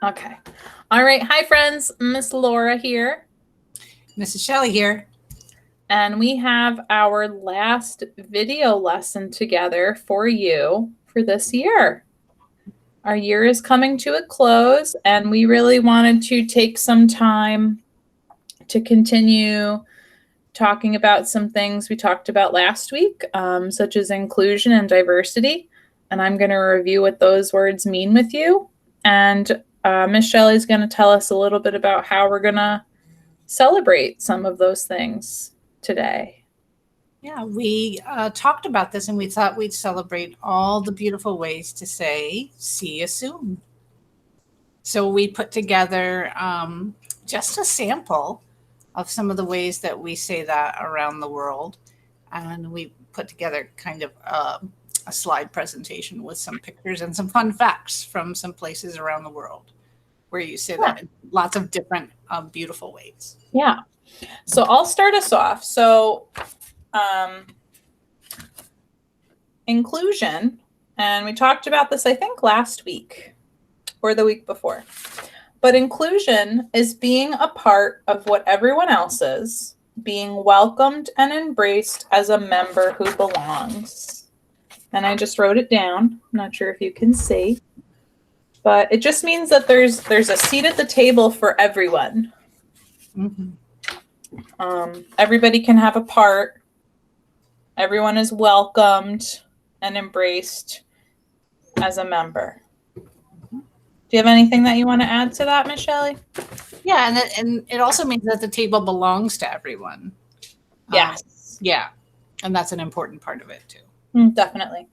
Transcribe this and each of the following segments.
Okay. All right. Hi, friends. Miss Laura here. Mrs. Shelley here. And we have our last video lesson together for you for this year. Our year is coming to a close, and we really wanted to take some time to continue talking about some things we talked about last week, such as inclusion and diversity. And I'm going to review what those words mean with you. And Miss Shelley's going to tell us a little bit about how we're going to celebrate some of those things today. Yeah, we talked about this and we thought we'd celebrate all the beautiful ways to say, see you soon. So we put together just a sample of some of the ways that we say that around the world. And we put together kind of a slide presentation with some pictures and some fun facts from some places around the world where you say that in lots of different beautiful ways. Yeah. So I'll start us off. So inclusion, and we talked about this, I think, last week or the week before. But inclusion is being a part of what everyone else is, being welcomed and embraced as a member who belongs. And I just wrote it down. I'm not sure if you can see. But it just means that there's a seat at the table for everyone. Mm-hmm. Everybody can have a part. Everyone is welcomed and embraced as a member. Do you have anything that you want to add to that, Miss Shelley? Yeah, and it also means that the table belongs to everyone. Yes. Yeah, and that's an important part of it too. Definitely.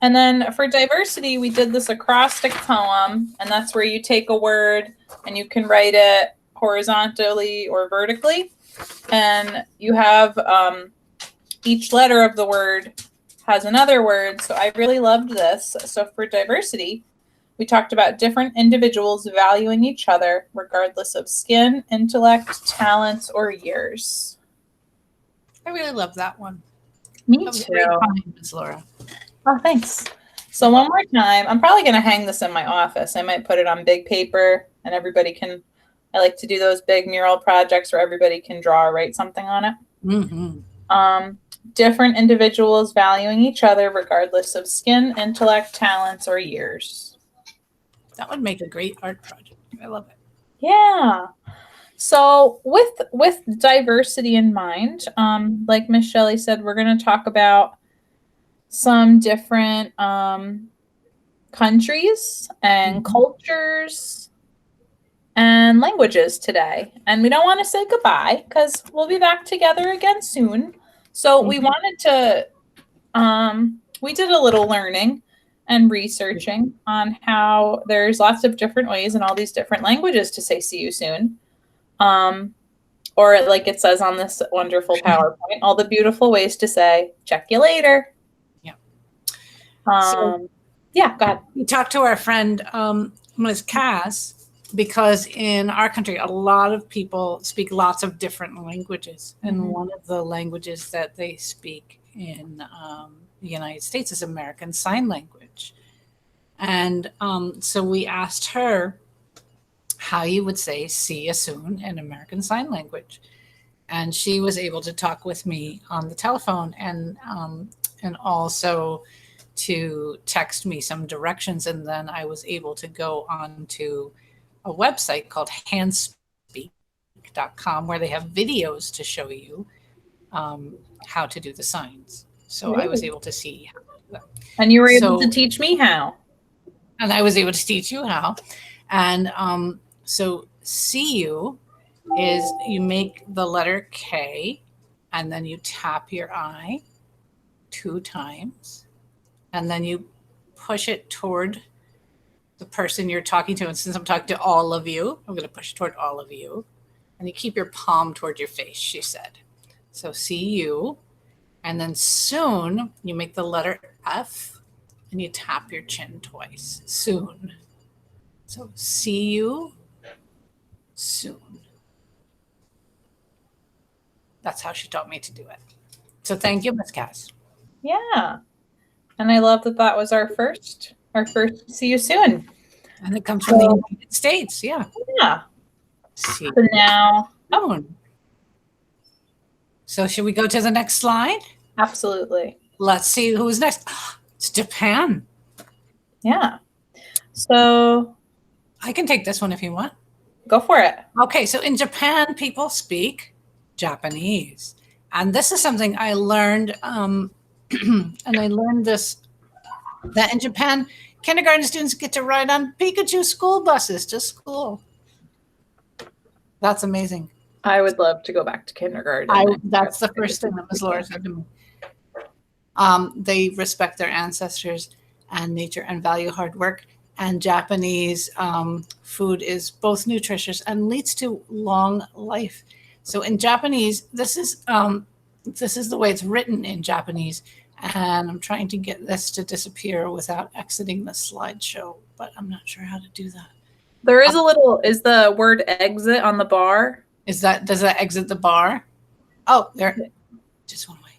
And then for diversity, we did this acrostic poem, and that's where you take a word and you can write it horizontally or vertically. And you have each letter of the word has another word. So I really loved this. So for diversity, we talked about different individuals valuing each other regardless of skin, intellect, talents, or years. I really love that one. Me too. Great comments, Laura. Oh, thanks. So one more time, I'm probably going to hang this in my office. I might put it on big paper and everybody can, I like to do those big mural projects where everybody can draw or write something on it. Mm-hmm. Different individuals valuing each other regardless of skin, intellect, talents, or years. That would make a great art project. I love it. Yeah. So with diversity in mind, like Miss Shelley said, we're going to talk about some different countries and cultures and languages today. And we don't want to say goodbye because we'll be back together again soon. So we wanted to, we did a little learning and researching on how there's lots of different ways in all these different languages to say see you soon. Or like it says on this wonderful PowerPoint, all the beautiful ways to say check you later. Yeah. Yeah, go ahead. We talked to our friend, Ms. Cass, because in our country, a lot of people speak lots of different languages. And one of the languages that they speak in the United States is American Sign Language. And so we asked her how you would say see you soon in American Sign Language. And she was able to talk with me on the telephone and also to text me some directions. And then I was able to go on to a website called handspeak.com where they have videos to show you how to do the signs. So I was able to see how to do that. And you were able to teach me how. And I was able to teach you how. And so see you is you make the letter K and then you tap your eye 2 times. And then you push it toward the person you're talking to. And since I'm talking to all of you, I'm going to push it toward all of you. And you keep your palm toward your face, she said. So see you. And then soon you make the letter F and you tap your chin twice. Soon. So see you soon. That's how she taught me to do it. So thank you, Ms. Cass. Yeah. And I love that that was our first see you soon. And it comes from the United States. Yeah. Yeah. See. So now, So should we go to the next slide? absolutely. Let's see who's next. It's Japan. Yeah. So I can take this one if you want. go for it. Okay, so in Japan, people speak Japanese. And this is something I learned, and I learned this, that in Japan, kindergarten students get to ride on Pikachu school buses to school. That's amazing. I would love to go back to kindergarten. That's the first thing that Ms. Laura said to me. They respect their ancestors and nature and value hard work. And Japanese food is both nutritious and leads to long life. So in Japanese, this is the way it's written in Japanese. And I'm trying to get this to disappear without exiting the slideshow, but I'm not sure how to do that. There is is the word exit on the bar? Does that exit the bar? Oh, there, just one way.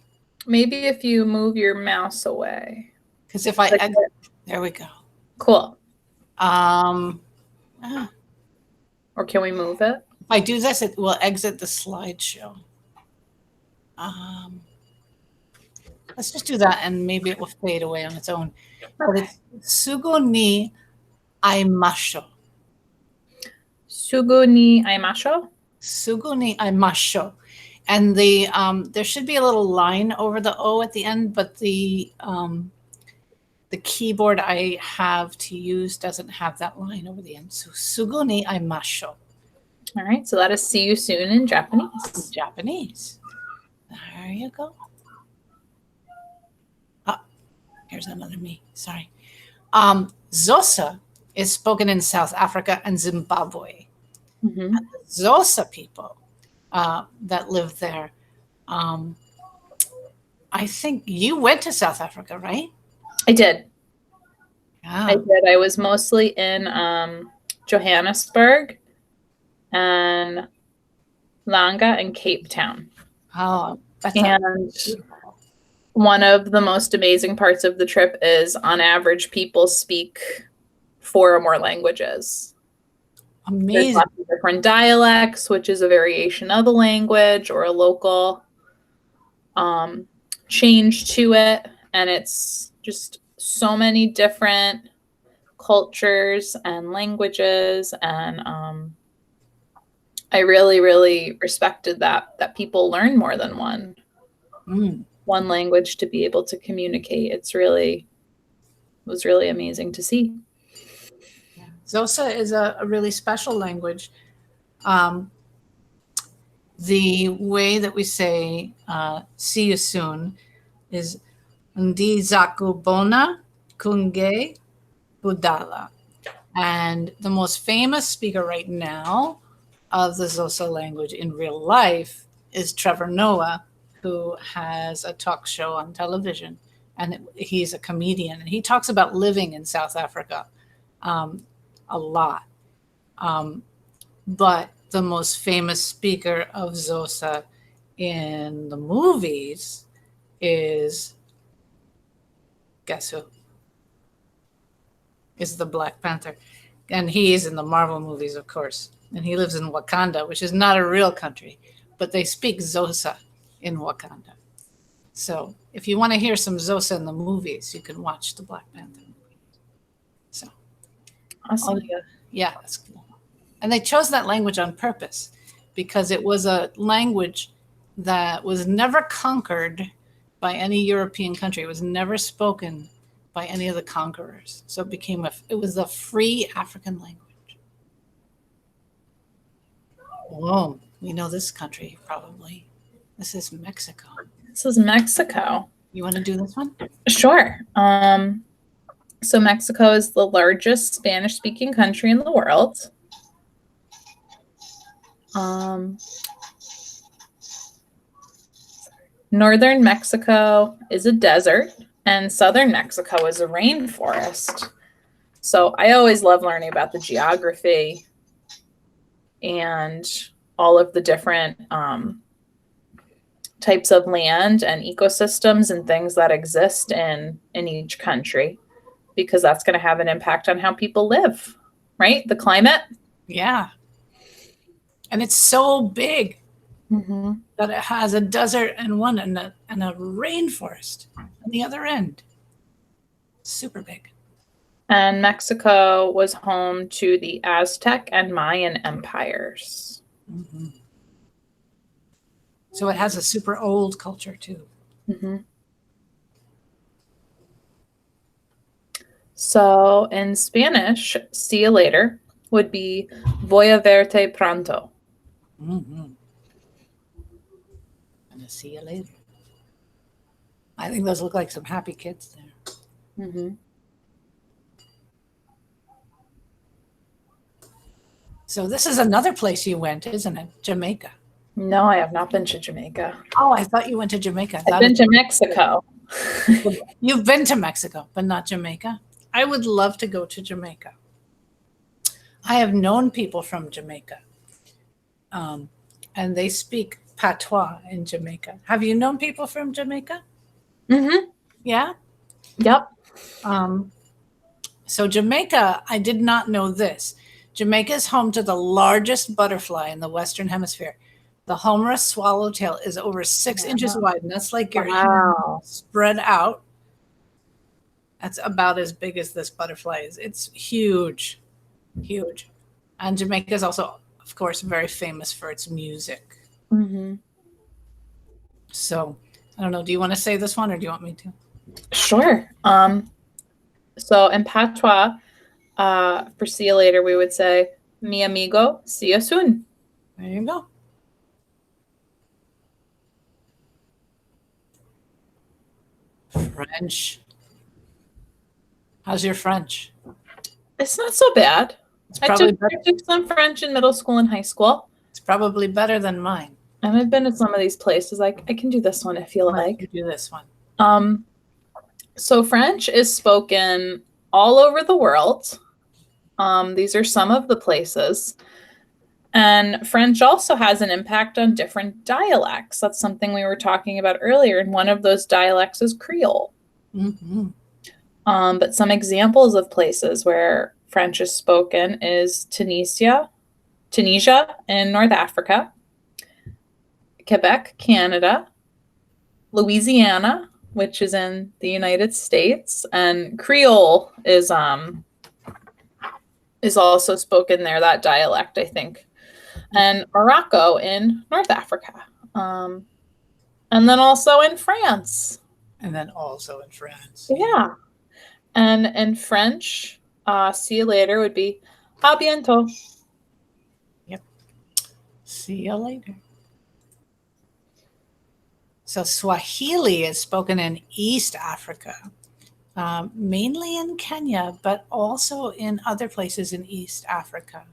Maybe if you move your mouse away. Because if I exit, there we go. Cool. Or can we move it? If I do this, it will exit the slideshow. Let's just do that, and maybe it will fade away on its own. But it's Sugo ni aimasho. Sugo ni aimasho? Sugo ni aimasho. And there should be a little line over the O at the end, but the keyboard I have to use doesn't have that line over the end. So sugo ni aimasho. All right, so that is see you soon in Japanese. Japanese. There you go. Here's another me. Sorry. Xhosa is spoken in South Africa and Zimbabwe. Mm-hmm. And the Xhosa people that live there. I think you went to South Africa, right? I did. Yeah. I did. I was mostly in Johannesburg and Langa and Cape Town. Oh, that's and one of the most amazing parts of the trip is, on average, people speak 4 or more languages. Amazing. There's lots of different dialects, which is a variation of the language or a local change to it. And it's just so many different cultures and languages. And I really, really respected that people learn more than one language to be able to communicate. It was really amazing to see. Xhosa is a really special language. The way that we say see you soon is Ndi Zakubona Kunge Budala. And the most famous speaker right now of the Xhosa language in real life is Trevor Noah, who has a talk show on television. And he's a comedian. And he talks about living in South Africa a lot. But the most famous speaker of Xhosa in the movies is, guess who? Is the Black Panther. And he is in the Marvel movies, of course. And he lives in Wakanda, which is not a real country, but they speak Xhosa in Wakanda. So if you want to hear some Xhosa in the movies, you can watch the Black Panther movie. So awesome. Yeah, that's cool. And they chose that language on purpose because it was a language that was never conquered by any European country. It was never spoken by any of the conquerors. So it was a free African language. Whoa, we know this country probably. This is Mexico. This is Mexico. You want to do this one? Sure. So Mexico is the largest Spanish-speaking country in the world. Northern Mexico is a desert, and southern Mexico is a rainforest. So I always love learning about the geography and all of the different types of land and ecosystems and things that exist in each country, because that's going to have an impact on how people live. right? The climate. Yeah. And it's so big that it has a desert in one and a rainforest on the other end. Super big. And Mexico was home to the Aztec and Mayan empires. So it has a super old culture too. So in Spanish, see you later would be voy a verte pronto. And I'll see you later. I think those look like some happy kids there. So this is another place you went, isn't it? Jamaica. No, I have not been to Jamaica. Oh, I thought you went to Jamaica. I've been to Mexico. You've been to Mexico, but not Jamaica. I would love to go to Jamaica. I have known people from Jamaica, and they speak patois in Jamaica. Have you known people from Jamaica? Yeah? Yep. So Jamaica, I did not know this. Jamaica is home to the largest butterfly in the Western Hemisphere. The Homerus swallowtail is over 6 inches wide, and that's like your hand spread out. That's about as big as this butterfly is. It's huge, huge. And Jamaica is also, of course, very famous for its music. So, I don't know. Do you want to say this one or do you want me to? Sure. So in patois, for see you later, we would say, mi amigo, see you soon. There you go. French. How's your French? It's not so bad. I took some French in middle school and high school. It's probably better than mine. And I've been to some of these places. I can do this one if you like. You do this one. So French is spoken all over the world. These are some of the places. And French also has an impact on different dialects. That's something we were talking about earlier. And one of those dialects is Creole. But some examples of places where French is spoken is Tunisia in North Africa, Quebec, Canada, Louisiana, which is in the United States, and Creole is also spoken there, that dialect, I think, and Morocco in North Africa, and then also in France. Yeah. And in French, see you later would be à bientôt. Yep. See you later. So Swahili is spoken in East Africa, mainly in Kenya, but also in other places in East Africa.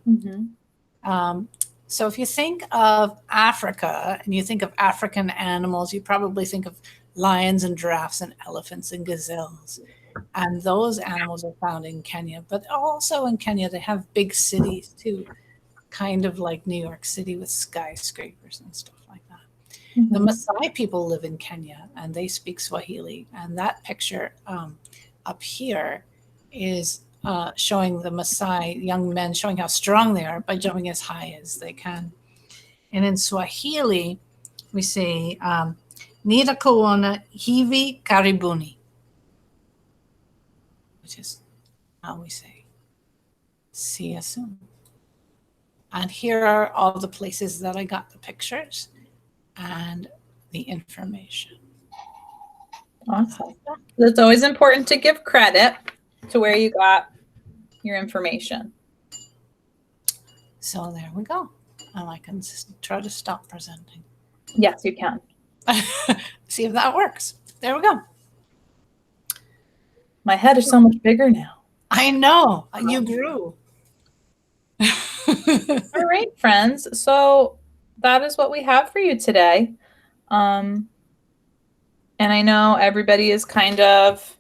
So if you think of Africa and you think of African animals, you probably think of lions and giraffes and elephants and gazelles. And those animals are found in Kenya. But also in Kenya, they have big cities too, kind of like New York City with skyscrapers and stuff like that. The Maasai people live in Kenya and they speak Swahili. And that picture up here is showing the Maasai young men showing how strong they are by jumping as high as they can. And in Swahili, we say, Nida kuona hivi karibuni, which is how we say, see you soon. And here are all the places that I got the pictures and the information. Awesome. It's always important to give credit to where you got your information. So there we go. And I can try to stop presenting. Yes, you can. See if that works. There we go. My head is so much bigger now. I know. You grew. All right, friends. So that is what we have for you today. And I know everybody is kind of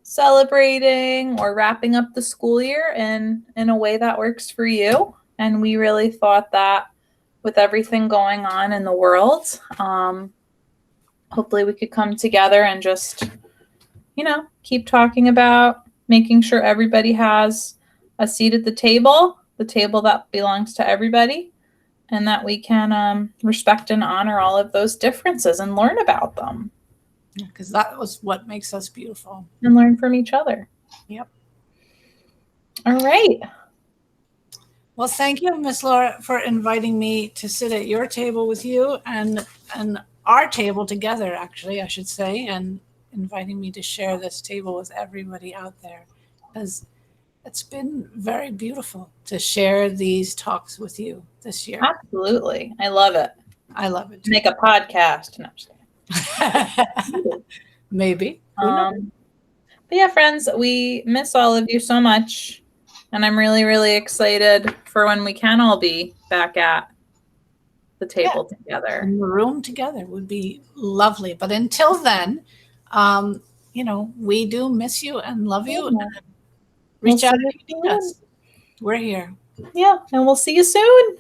celebrating or wrapping up the school year in a way that works for you. And we really thought that with everything going on in the world, hopefully we could come together and just, keep talking about making sure everybody has a seat at the table that belongs to everybody, and that we can respect and honor all of those differences and learn about them. Because that was what makes us beautiful. And learn from each other. Yep. All right. Well, thank you, Miss Laura, for inviting me to sit at your table with you and our table together, actually, I should say, and inviting me to share this table with everybody out there. Because it's been very beautiful to share these talks with you this year. Absolutely. I love it. I love it too. Make a podcast. No, I'm just kidding. Maybe. But yeah, friends, we miss all of you so much. And I'm really, really excited for when we can all be back at the table together. In the room together would be lovely. But until then, we do miss you and love you. And reach out if you need us. We're here. Yeah, and we'll see you soon.